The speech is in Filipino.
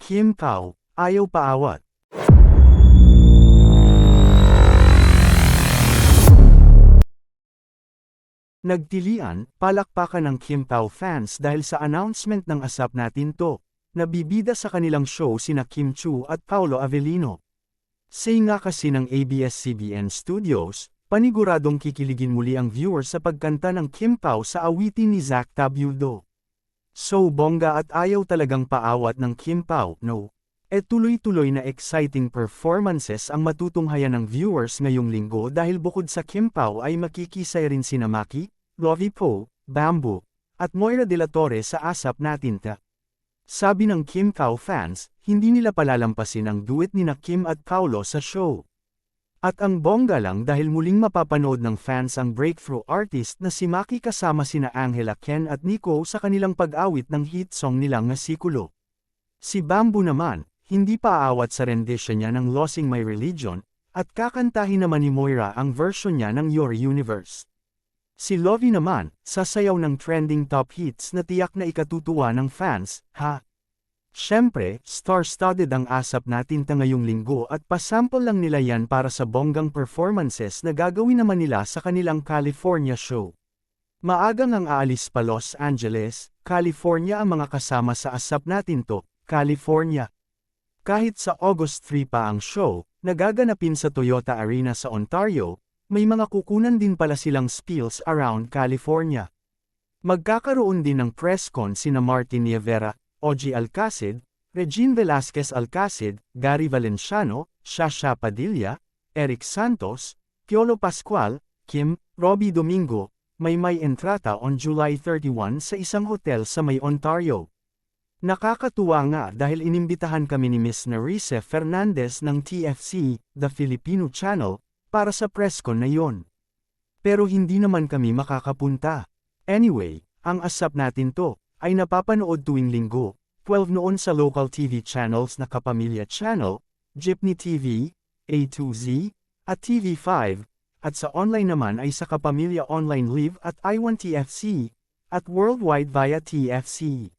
Kim Pao, ayaw paawat. Nagtilian, palakpakan ng Kim Pao fans dahil sa announcement ng Asap Natin To, na bibida sa kanilang show sina Kim Chu at Paolo Avellino. Say nga kasi ng ABS-CBN Studios, paniguradong kikiligin muli ang viewers sa pagkanta ng Kim Pao sa awitin ni Zack Tabuldo. So bongga at ayaw talagang paawat ng Kim Pao, no? Tuloy-tuloy na exciting performances ang matutunghayan ng viewers ngayong linggo dahil bukod sa Kim Pao ay makikisay rin sina Maki, Lovie Poe, Bamboo, at Moira de la Torre sa Asap Natin Ta. Sabi ng Kim Pao fans, hindi nila palalampasin ang duet ni na Kim at Paolo sa show. At ang bongga lang dahil muling mapapanood ng fans ang breakthrough artist na si Maki kasama sina Angela Ken at Nico sa kanilang pag-awit ng hit song nilang nga Sikulo. Si Bamboo naman, hindi pa aawat sa rendition niya ng Losing My Religion, at kakantahin naman ni Moira ang version niya ng Your Universe. Si Lovie naman, sasayaw ng trending top hits na tiyak na ikatutuwa ng fans, ha? Siyempre, star-studded ang Asap Natin Ta ngayong linggo at pasample lang nila yan para sa bonggang performances na gagawin naman nila sa kanilang California show. Maagang ang aalis pa Los Angeles, California ang mga kasama sa Asap Natin To, California. Kahit sa August 3 pa ang show, nagaganapin sa Toyota Arena sa Ontario, may mga kukunan din pala silang spills around California. Magkakaroon din ng press con sina Martin Nievera, OG Alcacid, Regine Velasquez Alcacid, Gary Valenciano, Shasha Padilla, Eric Santos, Piolo Pascual, Kim, Robbie Domingo, Maymay Entrata on July 31 sa isang hotel sa May Ontario. Nakakatuwa nga dahil inimbitahan kami ni Miss Narice Fernandez ng TFC, The Filipino Channel, para sa press con na yon. Pero hindi naman kami makakapunta. Anyway, ang Asap Natin To ay napapanood tuwing linggo, 12 noon sa local TV channels na Kapamilya Channel, Jeepney TV, A2Z, at TV5, at sa online naman ay sa Kapamilya Online Live at I1 TFC, at worldwide via TFC.